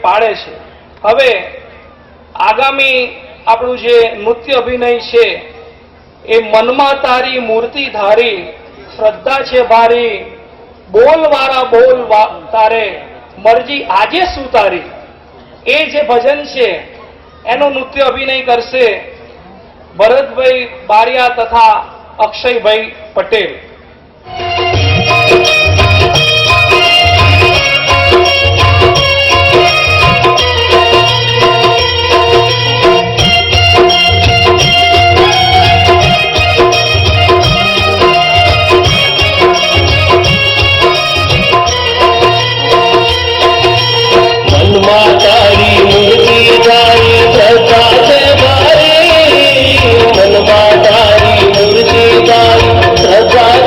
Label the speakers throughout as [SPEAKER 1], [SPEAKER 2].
[SPEAKER 1] પાડે છે। હવે આગામી આપણું જે નૃત્ય અભિનય છે એ મનમાં તારી મૂર્તિ ધારી, શ્રદ્ધા છે ભારી, બોલ વાળા બોલ તારે, મરજી આજે શું તારી, એ જે ભજન છે એનો નૃત્ય અભિનય કરશે ભરતભાઈ બારિયા તથા અક્ષયભાઈ પટેલ।
[SPEAKER 2] श्रद्धा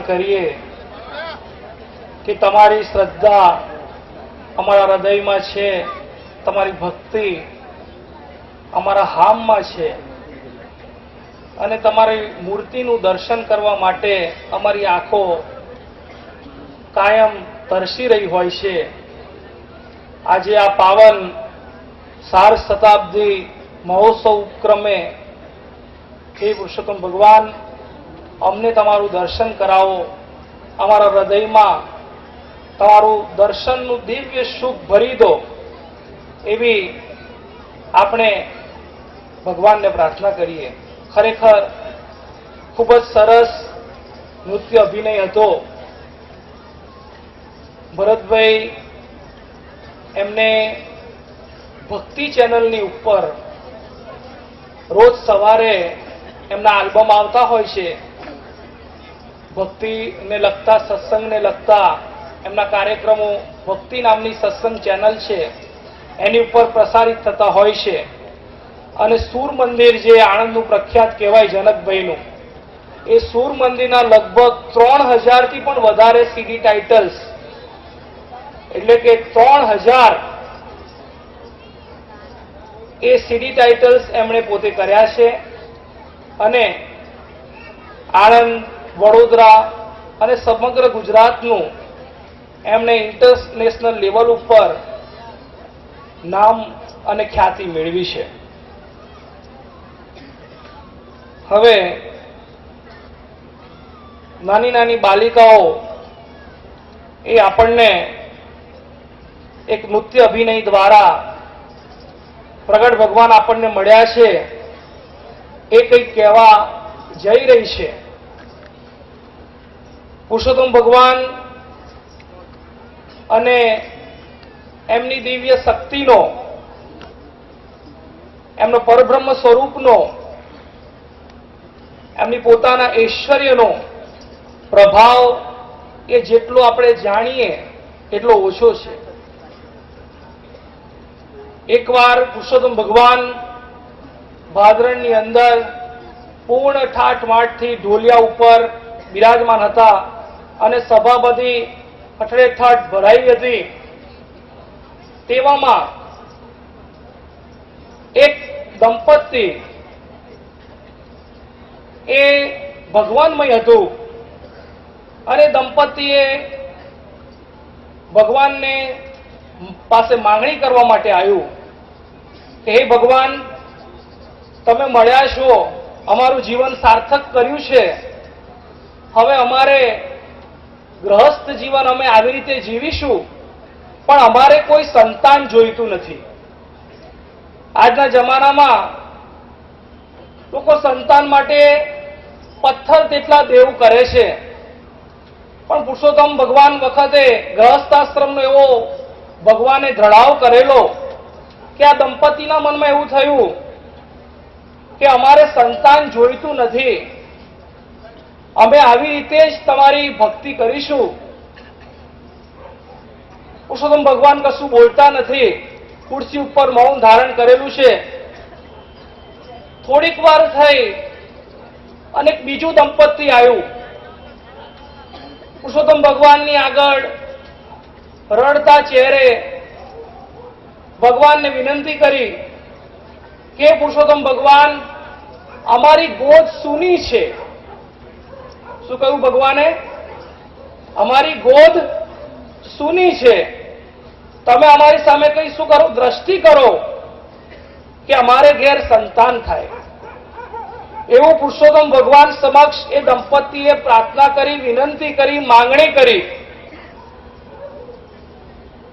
[SPEAKER 1] કરીએ કે તમારી શ્રદ્ધા અમારા હૃદયમાં છે, તમારી ભક્તિ અમારા હામમાં છે અને તમારી મૂર્તિનું દર્શન કરવા માટે અમારી આંખો કાયમ તરસી રહી હોય છે. આજે આ પાવન 4 શતાબ્દી મહોત્સવ ઉપક્રમે હે પુરુષોત્તમ ભગવાન, અમને તમારું દર્શન કરાવો, અમારા હૃદયમાં તમારું દર્શનનું દિવ્ય સુખ ભરી દો, એવી આપણે ભગવાનને પ્રાર્થના કરીએ. ખરેખર ખૂબ જ સરસ નૃત્ય અભિનય હતો. ભરતભાઈ એમને ભક્તિ ચેનલની ઉપર રોજ સવારે એમના આલ્બમ આવતા હોય છે. ભક્તિને લગતા, સત્સંગને લગતા એમના કાર્યક્રમો ભક્તિ નામની સત્સંગ ચેનલ છે એની ઉપર પ્રસારિત થતા હોય છે. અને સૂર મંદિર જે આણંદનું પ્રખ્યાત કહેવાય જનકભાઈનું, એ સૂર મંદિરના લગભગ 3000થી પણ વધારે સીડી ટાઇટલ્સ, એટલે કે 3000 એ સીડી ટાઇટલ્સ એમણે પોતે કર્યા છે. અને આણંદ, વડોદરા અને સમગ્ર ગુજરાતનું એમણે ઇન્ટરનેશનલ લેવલ ઉપર નામ અને ખ્યાતિ મેળવી છે. હવે નાની નાની બાલિકાઓ એ આપણને એક નૃત્ય અભિનય દ્વારા પ્રગટ ભગવાન આપણને મળ્યા છે, એ કંઈક કહેવા જઈ રહી છે. પુરુષોત્તમ ભગવાન અને એમની દિવ્ય શક્તિનો, એમનો પરબ્રહ્મ સ્વરૂપનો, એમની પોતાના ઐશ્વર્યનો પ્રભાવ એ જેટલો આપણે જાણીએ એટલો ઓછો છે. એકવાર પુરુષોત્તમ ભગવાન ભાદરણની અંદર પૂર્ણ ઠાઠમાઠથી ઢોલિયા ઉપર બિરાજમાન હતા અને સભા બધી અઠડેઠાઠ ભરાઈ હતી. તેવામાં એક દંપતી એ ભગવાનમય હતું અને દંપતીએ ભગવાનને પાસે માંગણી કરવા માટે આવ્યું કે હે ભગવાન, તમે મળ્યા છો, અમારું જીવન સાર્થક કર્યું છે, હવે અમારે ગૃહસ્થ જીવન અમે આવી રીતે જીવીશું, પણ અમારે કોઈ સંતાન જોઈતું નથી. આજના જમાનામાં લોકો સંતાન માટે પથ્થર તેટલા દેવ કરે છે, પણ પુરુષોત્તમ ભગવાન વખતે ગૃહસ્થાશ્રમનો એવો ભગવાને ધડાવ કરેલો કે આ દંપતીના મનમાં એવું થયું કે અમારે સંતાન જોઈતું નથી, અમે આવી રીતે જ તમારી ભક્તિ કરીશું. પુરુષોત્તમ ભગવાન કશું બોલતા નથી, ખુરશી ઉપર મૌન ધારણ કરેલું છે. થોડીક વાર થઈ અને એક બીજું દંપતી આવ્યું. પુરુષોત્તમ ભગવાનની આગળ રડતા ચહેરે ભગવાનને વિનંતી કરી કે પુરુષોત્તમ ભગવાન, અમારી ગોદ સૂની છે. શું કહ્યું ભગવાને? અમારી ગોદ સૂની છે, તમે અમારી સામે કઈ શું કરો, દ્રષ્ટિ કરો કે અમારે ઘેર સંતાન થાય. એવું પુરુષોત્તમ ભગવાન સમક્ષ એ દંપતીએ પ્રાર્થના કરી, વિનંતી કરી, માંગણી કરી.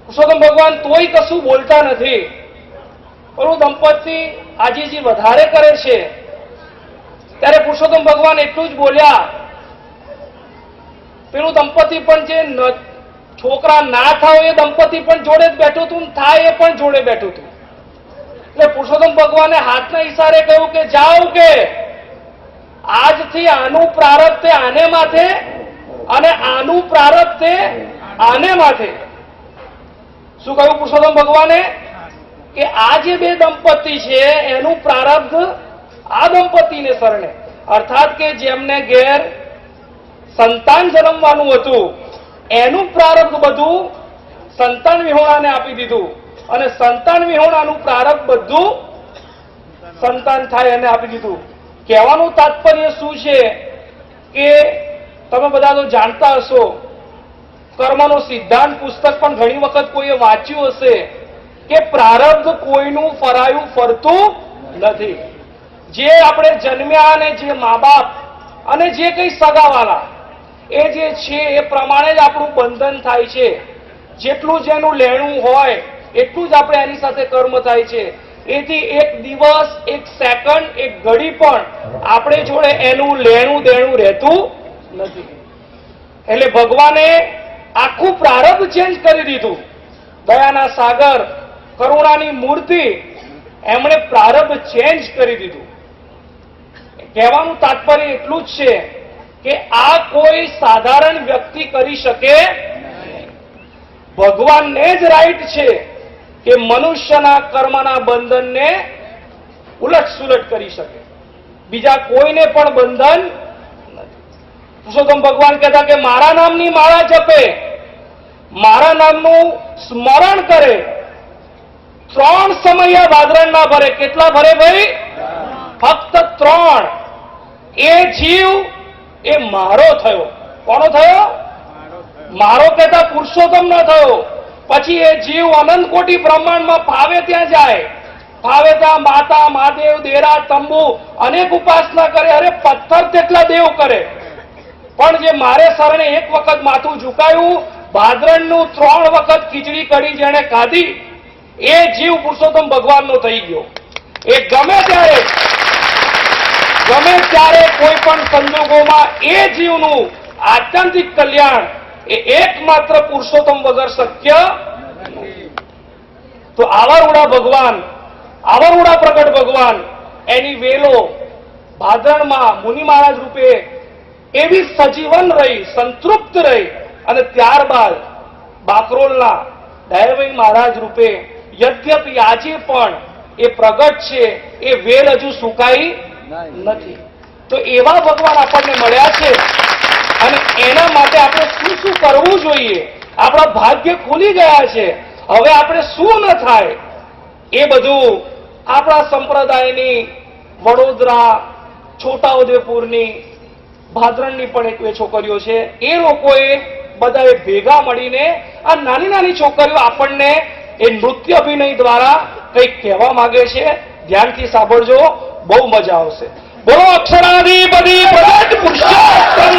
[SPEAKER 1] પુરુષોત્તમ ભગવાન તોય કશું બોલતા નથી. પેલું દંપતી આજીજી વધારે કરે છે ત્યારે પુરુષોત્તમ ભગવાન એટલું જ બોલ્યા. પેલું દંપતી પણ જે છોકરા ના થાવ એ દંપતી પણ જોડે જ બેઠું હતું, થાય એ પણ જોડે બેઠું હતું. એટલે પુરુષોત્તમ ભગવાને હાથના ઈશારે કહ્યું કે જાઓ, કે આજથી આનું પ્રારબ્ધ તે આને માથે અને આનું પ્રારબ્ધ તે આને માથે. શું કહ્યું પુરુષોત્તમ ભગવાને? કે આ જે બે દંપતી છે એનું પ્રારબ્ધ આ દંપતીને શરણે, અર્થાત કે જેમને ઘેર સંતાન જન્મવાનું હતું, એનું પ્રારબ્ધ બધું સંતાન વિહોણાને આપી દીધું, અને સંતાન વિહોણાનું પ્રારબ્ધ બધું સંતાન થાય એને આપી દીધું. કહેવાનું તાત્પર્ય શું છે કે તમે બધા તો જાણતા હશો, કર્મનો સિદ્ધાંત પુસ્તક પણ ઘણી વખત કોઈએ વાંચ્યું હશે કે પ્રારબ્ધ કોઈનું ફરાયું ફરતું નથી. જે આપણે જન્મ્યા અને જે મા બાપ અને જે કંઈ સગાવાલા એ જે છે એ પ્રમાણે જ આપણું બંધન થાય છે. જેટલું જેનું લેણું હોય એટલું જ આપણે એની સાથે કર્મ થાય છે. એથી એક દિવસ, એક સેકન્ડ, એક ઘડી પણ આપણે જોડે એનું લેણું દેણું રહેતું નથી. એટલે ભગવાને આખું પ્રારબ્ધ ચેન્જ કરી દીધું. દયાના સાગર, કરુણાની મૂર્તિ, એમણે પ્રારબ્ધ ચેન્જ કરી દીધું. કહેવાનું તાત્પર્ય એટલું જ છે કે આ કોઈ સાધારણ વ્યક્તિ કરી શકે નહીં. ભગવાનને જ રાઈટ છે કે મનુષ્યના કર્મના બંધનને ઉલટ સુલટ કરી શકે. બીજા કોઈને પણ બંધન નથી. પુરુષોત્તમ ભગવાન કહેતા કે મારા નામની માળા જપે, મારા નામનું સ્મરણ કરે, 3 સમય ભાદરણ ના ભરે. કેટલા ભરે ભાઈ? ફક્ત 3. એ જીવ એ મારો થયો. કોનો થયો? મારો કહેતા પુરુષોત્તમ ન થયો. પછી એ જીવ અનંત કોટી બ્રહ્માંડમાં ફાવે ત્યાં જાય, ફાવે ત્યાં માતા, મહાદેવ, દેરા, તંબુ અનેક ઉપાસના કરે. અરે પથ્થર તેટલા દેવ કરે, પણ જે મારે શરણે એક વખત માથું ઝુકાયું, ભાદરણનું 3 વખત ખીચડી કઢી જેણે ખાધી, એ જીવ પુરુષોત્તમ ભગવાનનો થઈ ગયો. એ ગમે ત્યારે કોઈ પણ સંજોગોમાં એ જીવનું આત્યંતિક કલ્યાણ એ એકમાત્ર પુરુષોત્તમ વગર શક્ય નથી. તો આવારૂડા ભગવાન, આવારૂડા પ્રગટ ભગવાન, એની વેલો ભાદરણમાં મુનિ મહારાજ રૂપે એવી સજીવન રહી, સંતૃપ્ત રહી, અને ત્યારબાદ બાકરોલના દયાભાઈ મહારાજ રૂપે યદ્યપી આજે પણ એ પ્રગટ છે, એ વેલ હજુ સુકાઈ નથી. તો એવા ભગવાન આપણને મળ્યા છે, અને એના માટે આપણે શું શું કરવું જોઈએ? આપણા ભાગ્ય ખુલી ગયા છે. હવે આપણે શું ન થાય એ બધું આપણા સંપ્રદાયની વડોદરા, છોટાઉદેપુરની, ભાદરણની પણ એક બે છોકરીઓ છે, એ લોકોએ બધાએ ભેગા મળીને આ નાની નાની છોકરીઓ આપણને એ નૃત્ય અભિનય દ્વારા કંઈક કહેવા માંગે છે. ધ્યાનથી સાંભળજો, બહુ મજા આવશે. બોલો અક્ષરાધિપતિ પ્રગટ પુરુષોત્તમ